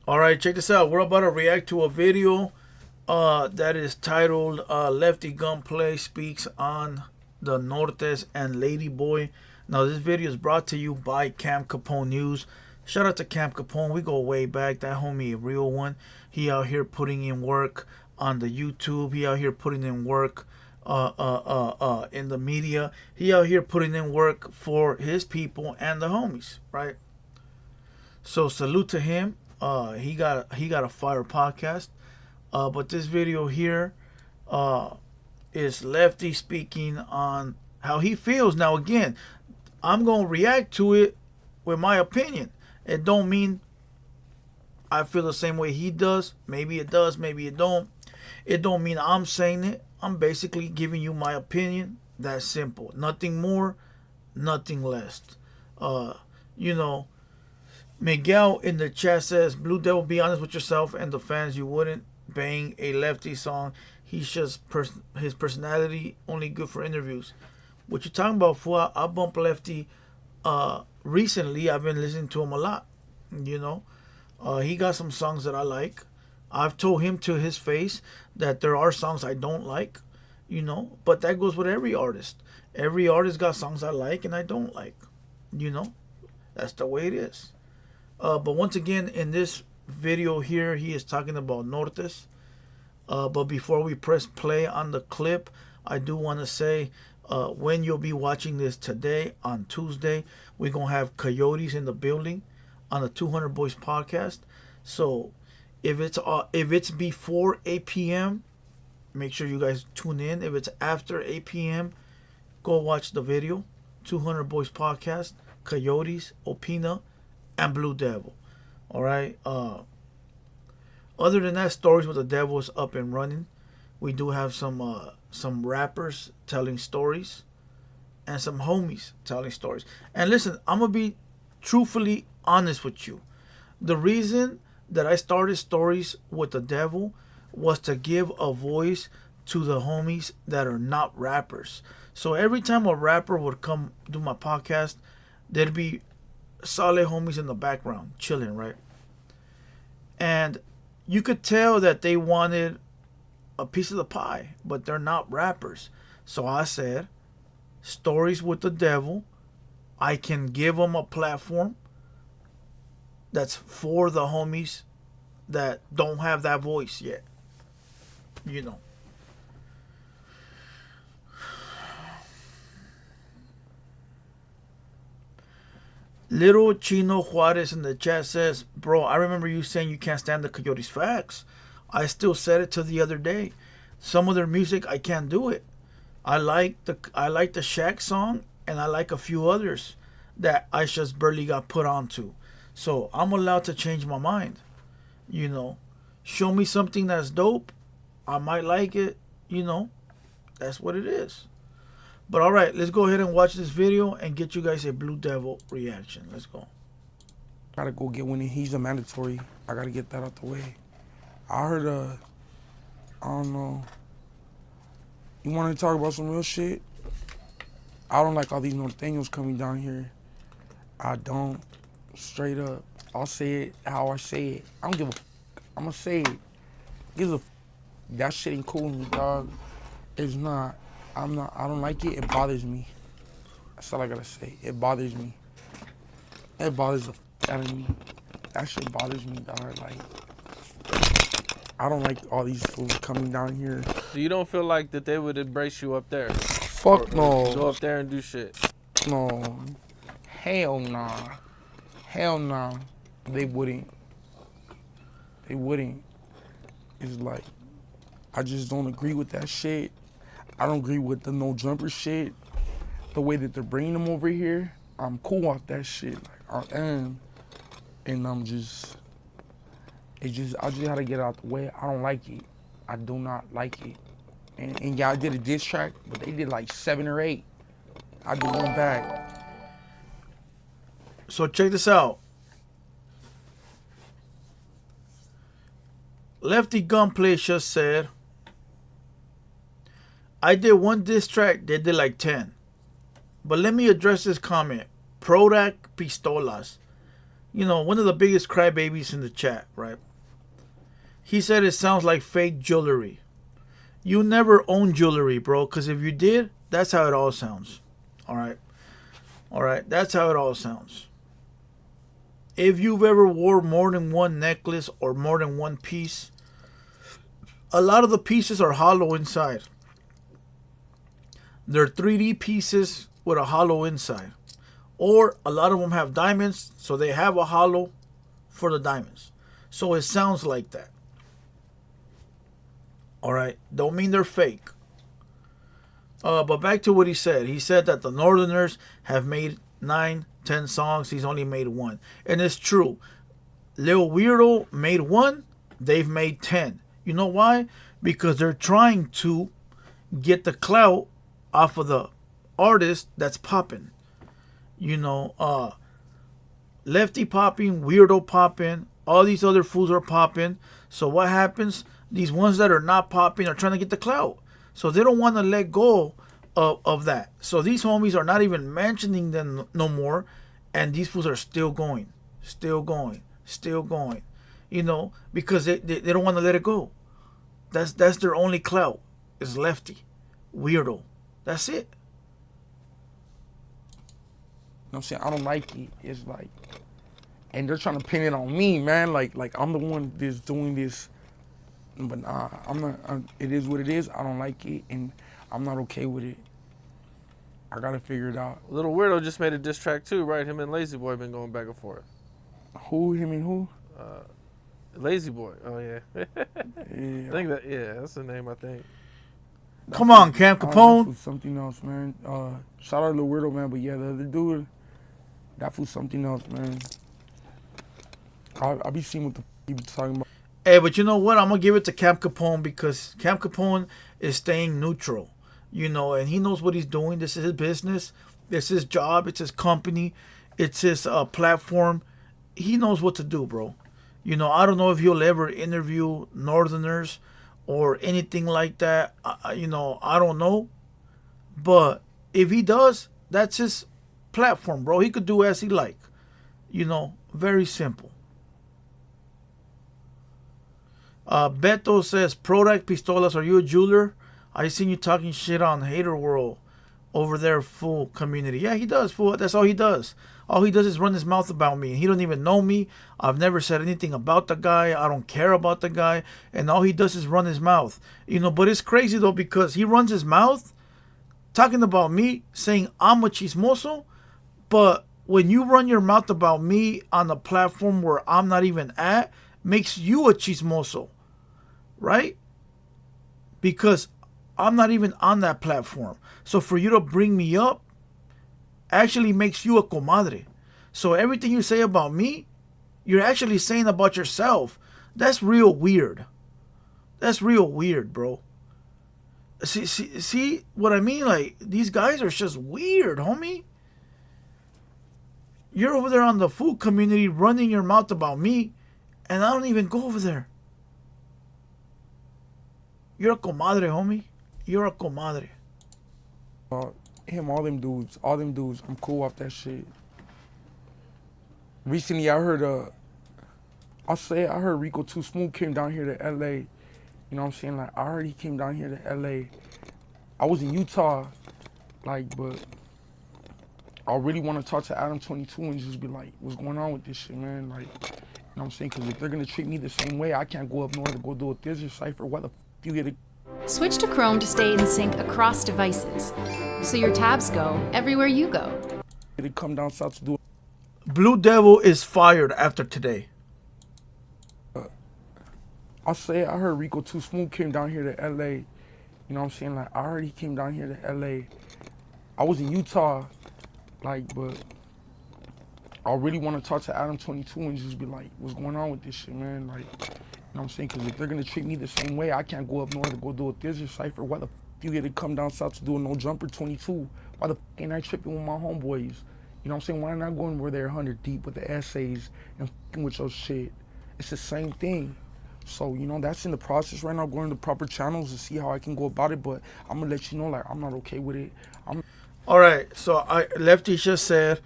All right, check this out. We're about to react to a video that is titled Lefty Gunplay Speaks on the Nortes and Ladyboy. Now, this video is brought to you by Cam Capone News. Shout out to Cam Capone. We go way back. That homie, a real one. He out here putting in work on the YouTube. He out here putting in work in the media. He out here putting in work for his people and the homies, right? So salute to him. He got a fire podcast. But this video here is Lefty speaking on how he feels. Now again, I'm gonna react to it with my opinion. It don't mean I feel the same way he does. Maybe it does, maybe it don't. It don't mean I'm saying it. I'm basically giving you my opinion. That's simple. Nothing more, nothing less. You know, Miguel in the chat says, Blue Devil, be honest with yourself and the fans. You wouldn't bang a Lefty song. He's just his personality only good for interviews. What you talking about, fool? I bumped Lefty recently. I've been listening to him a lot. You know, he got some songs that I like. I've told him to his face that there are songs I don't like, you know, but that goes with every artist. Every artist got songs I like and I don't like, you know. That's the way it is. But once again, in this video here, he is talking about Nortes. But before we press play on the clip, I do want to say when you'll be watching this today, on Tuesday, we're going to have Coyotes in the building on the 200 Boys podcast. So if it's before 8 p.m., make sure you guys tune in. If it's after 8 p.m., go watch the video. 200 Boys podcast, Coyotes, Opina, and Blue Devil. All right. Other than that, Stories with the Devil is up and running. We do have some rappers telling stories and some homies telling stories. And listen, I'm gonna be truthfully honest with you. The reason that I started Stories with the Devil was to give a voice to the homies that are not rappers. So every time a rapper would come do my podcast, there'd be solid homies in the background chilling, right? And you could tell that they wanted a piece of the pie, but they're not rappers. So I said, Stories with the Devil, I can give them a platform that's for the homies that don't have that voice yet. You know. Little Chino Juarez in the chat says, bro, I remember you saying you can't stand the Coyotes. Facts. I still said it till the other day. Some of their music, I can't do it. I like the Shaq song, and I like a few others that I just barely got put onto. So I'm allowed to change my mind. You know, show me something that's dope, I might like it. You know, that's what it is. But all right, let's go ahead and watch this video and get you guys a Blue Devil reaction. Let's go. Gotta go get one. He's a mandatory. I gotta get that out the way. I heard, I don't know. You want to talk about some real shit? I don't like all these Norteños coming down here. I don't. Straight up. I'll say it how I say it. I don't give a f. I'm gonna say it. Give a f. That shit ain't cool with me, dog. It's not. I don't like it. It bothers me. That's all I gotta say. It bothers me. It bothers the f out of me. That shit bothers me, dog. Like, I don't like all these fools coming down here. So you don't feel like that they would embrace you up there? Fuck no. Go up there and do shit. No. Hell nah. Hell nah. They wouldn't. They wouldn't. It's like, I just don't agree with that shit. I don't agree with the no jumper shit. The way that they're bringing them over here, I'm cool off that shit. Like, I am. And I just gotta get out the way. I don't like it. I do not like it. And yeah, I did a diss track, but they did like 7 or 8. I did one back. So check this out. Lefty Gunplay just said, I did one diss track, they did like 10. But let me address this comment. Prodac Pistolas. You know, one of the biggest crybabies in the chat, right? He said it sounds like fake jewelry. You never own jewelry, bro, because if you did, that's how it all sounds. All right? All right? That's how it all sounds. If you've ever wore more than one necklace or more than one piece, a lot of the pieces are hollow inside. They're 3D pieces with a hollow inside. Or a lot of them have diamonds, so they have a hollow for the diamonds. So it sounds like that. Alright, don't mean they're fake. But back to what he said. He said that the Northerners have made 9, 10 songs. He's only made 1. And it's true. Lil Weirdo made 1. They've made 10. You know why? Because they're trying to get the clout off of the artist that's popping. You know, Lefty popping, Weirdo popping, all these other fools are popping. So what happens? These ones that are not popping are trying to get the clout. So they don't want to let go of that. So these homies are not even mentioning them no more. And these fools are still going. Still going. Still going. You know, because they don't want to let it go. That's their only clout. Is Lefty. Weirdo. That's it. You know what I'm saying? I don't like it. It's like, and they're trying to pin it on me, man. Like I'm the one that's doing this. But nah, I'm not. It is what it is. I don't like it, and I'm not okay with it. I gotta figure it out. Little Weirdo just made a diss track too, right? Him and Lazy Boy been going back and forth. Who? Him and who? Lazy Boy. Oh yeah. Yeah. I think that. Yeah, that's the name. I think. Come on, Cam Capone. That was something else, man. Shout out to the Weirdo, man. But yeah, the other dude, that was something else, man. I be seeing what the he be talking about. Hey, but you know what? I'm going to give it to Cam Capone because Cam Capone is staying neutral, you know, and he knows what he's doing. This is his business. This is his job. It's his company. It's his platform. He knows what to do, bro. You know, I don't know if he'll ever interview Northerners or anything like that. You know, I don't know. But if he does, that's his platform, bro. He could do as he like. You know, very simple. Beto says, Product Pistolas, are you a jeweler? I seen you talking shit on TheHaterWorld over there, fool community. Yeah, he does, fool. That's all he does. All he does is run his mouth about me. He don't even know me. I've never said anything about the guy. I don't care about the guy. And all he does is run his mouth. You know, but it's crazy, though, because he runs his mouth talking about me, saying I'm a chismoso. But when you run your mouth about me on a platform where I'm not even at, makes you a chismoso. Right? Because I'm not even on that platform. So for you to bring me up actually makes you a comadre. So everything you say about me, you're actually saying about yourself. That's real weird. That's real weird, bro. See what I mean? Like, these guys are just weird, homie. You're over there on the food community running your mouth about me, and I don't even go over there. You're a comadre, homie. You're a comadre. Him, all them dudes, I'm cool off that shit. Recently, I heard, I heard Rico Too Smooth came down here to LA. You know what I'm saying? Like, I heard he came down here to LA. I was in Utah, like, but I really want to talk to Adam 22 and just be like, what's going on with this shit, man? Like, you know what I'm saying? Because if they're going to treat me the same way, I can't go up north to go do a Thizzler cipher. What the f you get it? Switch to Chrome to stay in sync across devices, so your tabs go everywhere you go. They come down south to do it. Blue Devil is fired after today. I heard Rico Too Smooth came down here to LA. You know what I'm saying? Like, I heard he came down here to LA. I was in Utah, like, but I really want to talk to Adam 22 and just be like, what's going on with this shit, man? Like, you know what I'm saying? Because if they're going to treat me the same way, I can't go up north to go do a Thizzler cipher. Why the f you get to come down south to do a No Jumper 22? Why the f ain't I tripping with my homeboys? You know what I'm saying? Why not going where they're 100 deep with the essays and f***ing with your shit? It's the same thing. So, you know, that's in the process right now, going to proper channels to see how I can go about it. But I'm going to let you know, like, I'm not okay with it. All right. So Lefty just said,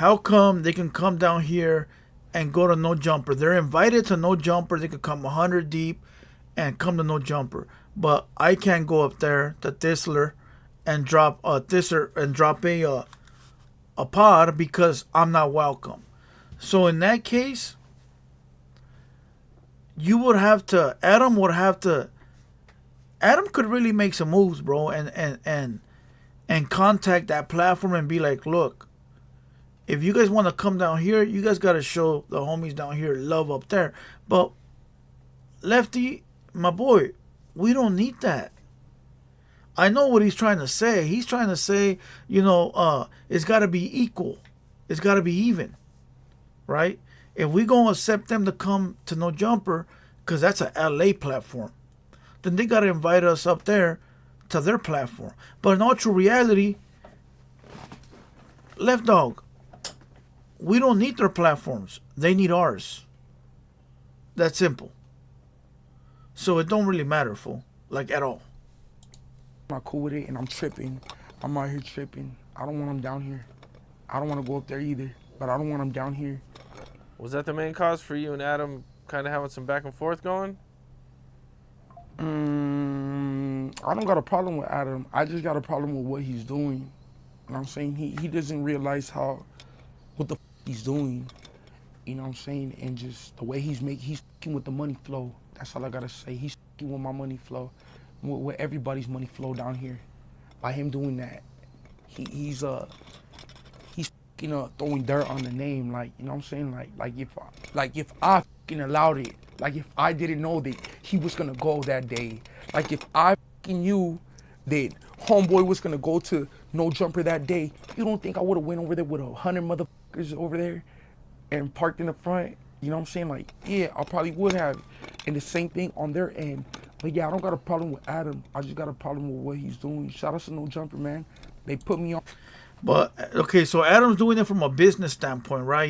how come they can come down here and go to No Jumper? They're invited to No Jumper. They could come 100 deep and come to No Jumper. But I can't go up there to Thistler and drop a pod because I'm not welcome. So in that case, Adam could really make some moves, bro, and contact that platform and be like, look, if you guys want to come down here, you guys got to show the homies down here love up there. But Lefty, my boy, we don't need that. I know what he's trying to say. He's trying to say, it's got to be equal. It's got to be even, right? If we going to accept them to come to No Jumper, because that's a LA platform, then they got to invite us up there to their platform. But in all true reality, Left Dog, we don't need their platforms. They need ours. That's simple. So it don't really matter, fool. Like, at all. I'm not cool with it, and I'm tripping. I'm out here tripping. I don't want them down here. I don't want to go up there either, but I don't want them down here. Was that the main cause for you and Adam kind of having some back and forth going? I don't got a problem with Adam. I just got a problem with what he's doing. You know what I'm saying? He doesn't realize what the he's doing. You know what I'm saying? And just the way he's f***ing with the money flow. That's all I gotta say. He's f***ing with my money flow, with everybody's money flow down here. By him doing that, he's f***ing throwing dirt on the name. Like, you know what I'm saying? Like if I f***ing allowed it, like if I didn't know that he was gonna go that day, like if I f***ing knew that homeboy was gonna go to No Jumper that day, you don't think I would have went over there with 100 motherfuckers over there and parked in the front? You know what I'm saying? Like, yeah, I probably would have. And the same thing on their end. But yeah, I don't got a problem with Adam. I just got a problem with what he's doing. Shout out to No Jumper, man. They put me on. But, okay, so Adam's doing it from a business standpoint, right?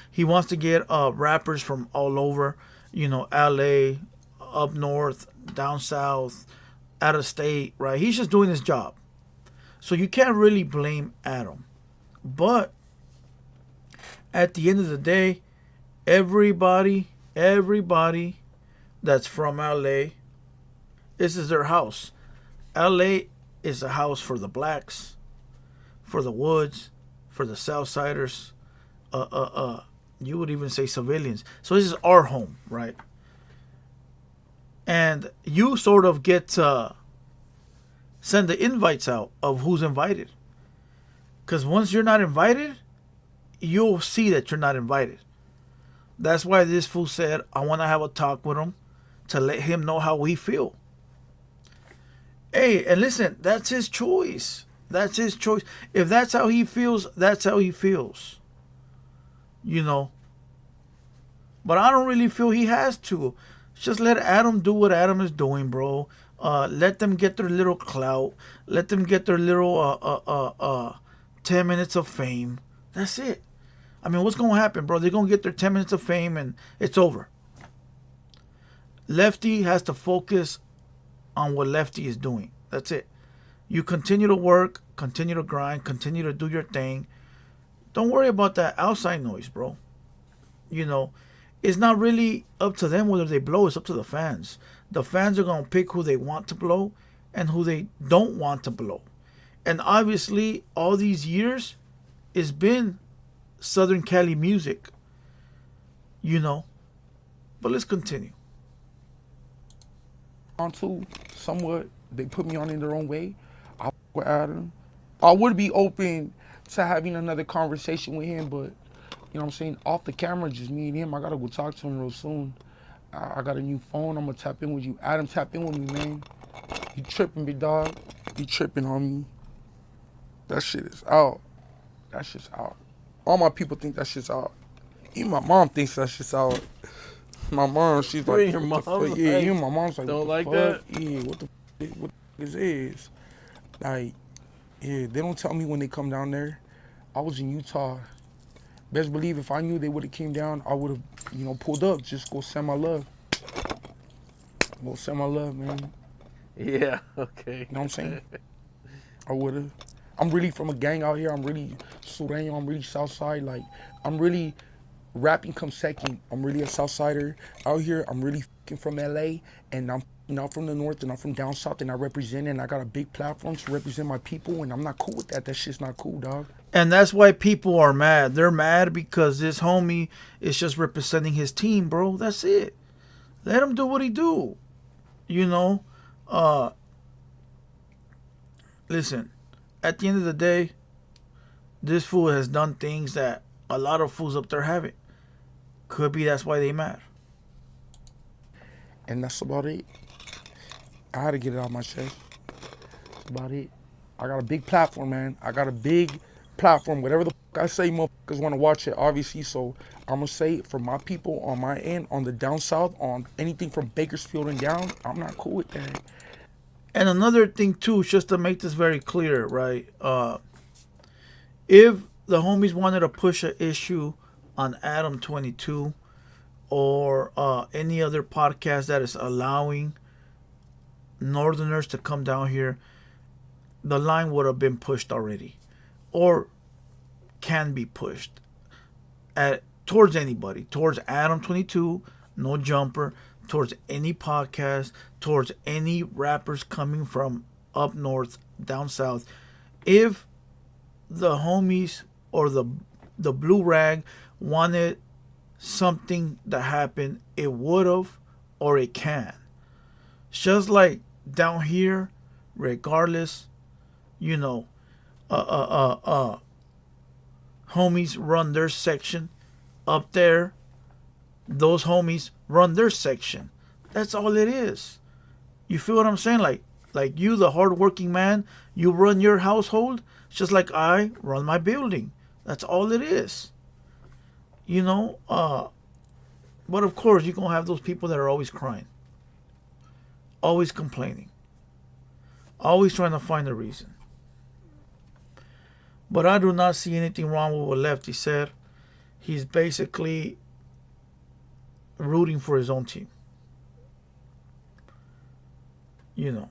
He wants to get rappers from all over, LA, up north, down south, out of state, right? He's just doing his job. So you can't really blame Adam. But at the end of the day, everybody that's from LA, this is their house. LA is a house for the blacks, for the Woods, for the Southsiders, you would even say civilians. So this is our home, right? And you sort of get to send the invites out of who's invited. Because once you're not invited, you'll see that you're not invited. That's why this fool said, I want to have a talk with him to let him know how we feel. Hey, and listen, that's his choice. That's his choice. If that's how he feels, that's how he feels. But I don't really feel he has to. Just let Adam do what Adam is doing, bro. Let them get their little clout. Let them get their little 10 minutes of fame. That's it. I mean, what's going to happen, bro? They're going to get their 10 minutes of fame and it's over. Lefty has to focus on what Lefty is doing. That's it. You continue to work, continue to grind, continue to do your thing. Don't worry about that outside noise, bro. It's not really up to them whether they blow. It's up to the fans. The fans are going to pick who they want to blow and who they don't want to blow. And obviously, all these years, it's been Southern Cali music. But let's continue. On to somewhat, they put me on in their own way. I with Adam. I would be open to having another conversation with him, but you know what I'm saying, off the camera, just me and him. I gotta go talk to him real soon. I got a new phone. I'm gonna tap in with you. Adam, tap in with me, man. You tripping, big dog? You tripping on me? That shit is out. That shit's out. All my people think that shit's out. Even my mom thinks that shit's out. My mom, she's like, your mom, yeah, even my mom's like, don't what the like fuck? that? Yeah, what this is? Like, yeah, they don't tell me when they come down there. I was in Utah. Best believe if I knew they would have came down, I would have, pulled up. Just go send my love. Go send my love, man. Yeah, okay. You know what I'm saying? I would have. I'm really from a gang out here. I'm really Sureño. I'm really Southside. Like, I'm really rapping comes second. I'm really a Southsider out here. I'm really from LA, and I'm not from the North, and I'm from down South, and I represent, and I got a big platform to represent my people, and I'm not cool with that. That shit's not cool, dog. And that's why people are mad. They're mad because this homie is just representing his team, bro. That's it. Let him do what he do. You know? Listen, at the end of the day, this fool has done things that a lot of fools up there haven't. Could be that's why they mad. And that's about it. I had to get it out my chest. That's about it. I got a big platform, man. I got a big platform. Whatever the fuck I say, motherfuckers want to watch it, obviously. So I'm going to say it for my people on my end, on the down south, on anything from Bakersfield and down. I'm not cool with that. And another thing, too, just to make this very clear, right? If the homies wanted to push an issue on Adam 22 or any other podcast that is allowing Northerners to come down here, the line would have been pushed already, or can be pushed towards anybody, towards Adam 22, No Jumper, towards any podcast, towards any rappers coming from up north, down south. If the homies or the blue rag wanted something to happen, it would have, or it can. Just like down here, regardless, you know, homies run their section. Up there, those homies run their section. That's all it is. You feel what I'm saying? Like you, the hardworking man, you run your household just like I run my building. That's all it is. You know, but of course you're gonna have those people that are always crying, always complaining, always trying to find a reason. But I do not see anything wrong with what Lefty said. He's basically rooting for his own team. You know.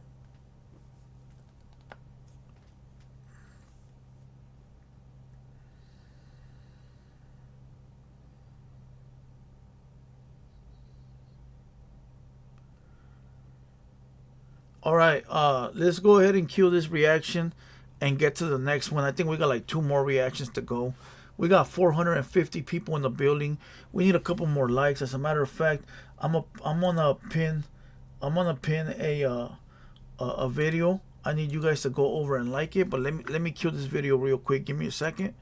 All right, let's go ahead and cue this reaction and get to the next one. I think we got like 2 more reactions to go. We got 450 people in the building. We need a couple more likes. As a matter of fact, I'm gonna pin a video. I need you guys to go over and like it. But let me cue this video real quick. Give me a second.